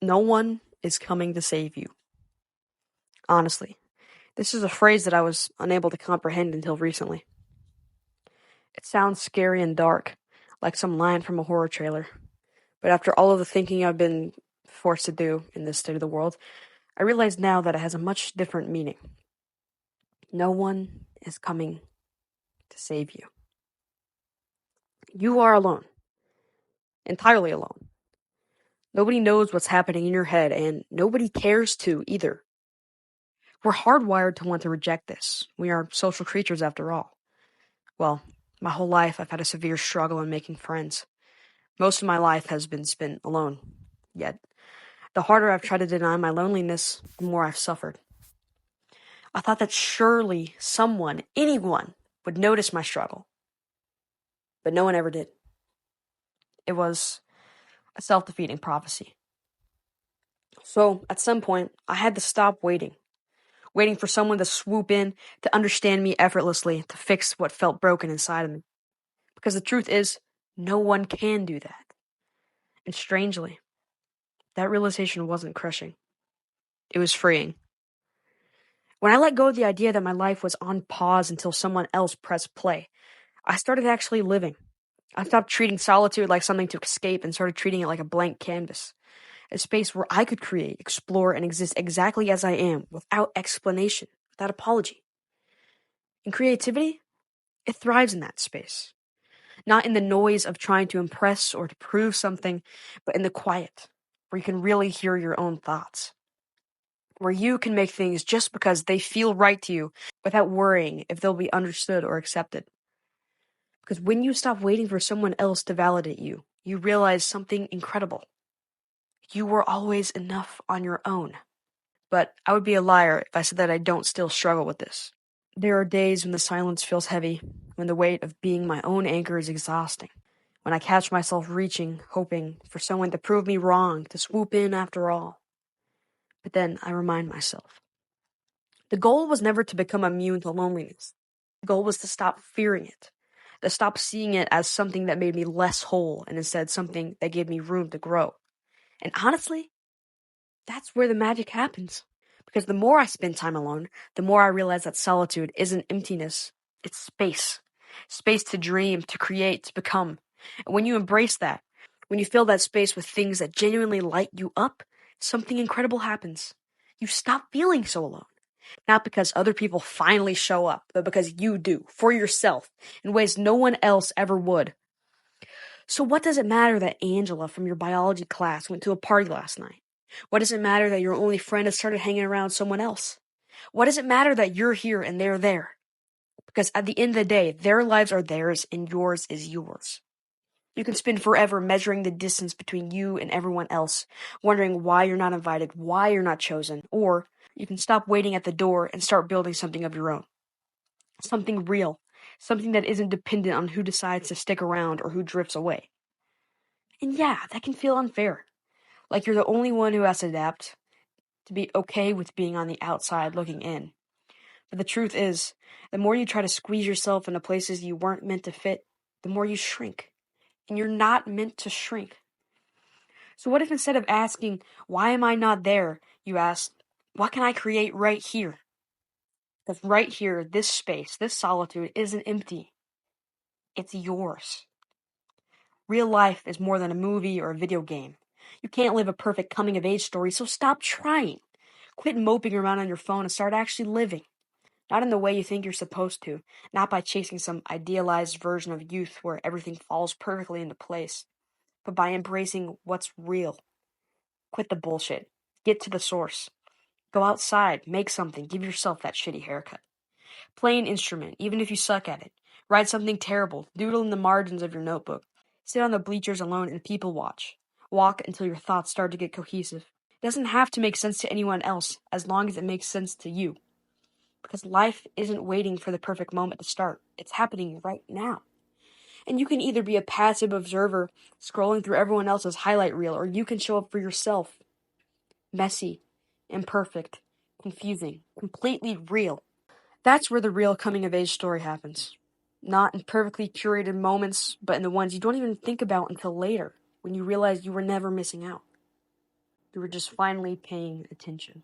No one is coming to save you. Honestly, this is a phrase that I was unable to comprehend until recently. It sounds scary and dark, like some line from a horror trailer. But after all of the thinking I've been forced to do in this state of the world, I realize now that it has a much different meaning. No one is coming to save you. You are alone. Entirely alone. Nobody knows what's happening in your head, and nobody cares to either. We're hardwired to want to reject this. We are social creatures after all. Well, my whole life I've had a severe struggle in making friends. Most of my life has been spent alone. Yet, the harder I've tried to deny my loneliness, the more I've suffered. I thought that surely someone, anyone, would notice my struggle. But no one ever did. It was a self-defeating prophecy. So, at some point, I had to stop waiting for someone to swoop in, to understand me effortlessly, to fix what felt broken inside of me. Because the truth is, no one can do that. And strangely, that realization wasn't crushing. It was freeing. When I let go of the idea that my life was on pause until someone else pressed play, I started actually living. I stopped treating solitude like something to escape and started treating it like a blank canvas. A space where I could create, explore, and exist exactly as I am, without explanation, without apology. And creativity, it thrives in that space. Not in the noise of trying to impress or to prove something, but in the quiet, where you can really hear your own thoughts. Where you can make things just because they feel right to you without worrying if they'll be understood or accepted. Because when you stop waiting for someone else to validate you, you realize something incredible. You were always enough on your own. But I would be a liar if I said that I don't still struggle with this. There are days when the silence feels heavy, when the weight of being my own anchor is exhausting, when I catch myself reaching, hoping for someone to prove me wrong, to swoop in after all. But then I remind myself. The goal was never to become immune to loneliness. The goal was to stop fearing it, to stop seeing it as something that made me less whole and instead something that gave me room to grow. And honestly, that's where the magic happens. Because the more I spend time alone, the more I realize that solitude isn't emptiness, it's space. Space to dream, to create, to become. And when you embrace that, when you fill that space with things that genuinely light you up, something incredible happens. You stop feeling so alone. Not because other people finally show up, but because you do, for yourself, in ways no one else ever would. So what does it matter that Angela from your biology class went to a party last night? What does it matter that your only friend has started hanging around someone else? What does it matter that you're here and they're there? Because at the end of the day, their lives are theirs and yours is yours. You can spend forever measuring the distance between you and everyone else, wondering why you're not invited, why you're not chosen, or you can stop waiting at the door and start building something of your own. Something real, something that isn't dependent on who decides to stick around or who drifts away. And yeah, that can feel unfair. Like you're the only one who has to adapt, to be okay with being on the outside looking in. But the truth is, the more you try to squeeze yourself into places you weren't meant to fit, the more you shrink. And you're not meant to shrink. So what if instead of asking, why am I not there, you ask, what can I create right here? Because right here, this space, this solitude isn't empty. It's yours. Real life is more than a movie or a video game. You can't live a perfect coming-of-age story, so stop trying. Quit moping around on your phone and start actually living. Not in the way you think you're supposed to, not by chasing some idealized version of youth where everything falls perfectly into place, but by embracing what's real. Quit the bullshit. Get to the source. Go outside, make something, give yourself that shitty haircut. Play an instrument, even if you suck at it. Write something terrible, doodle in the margins of your notebook. Sit on the bleachers alone and people watch. Walk until your thoughts start to get cohesive. It doesn't have to make sense to anyone else, as long as it makes sense to you. Because life isn't waiting for the perfect moment to start. It's happening right now. And you can either be a passive observer, scrolling through everyone else's highlight reel, or you can show up for yourself. Messy, imperfect, confusing, completely real. That's where the real coming-of-age story happens. Not in perfectly curated moments, but in the ones you don't even think about until later, when you realize you were never missing out. You were just finally paying attention.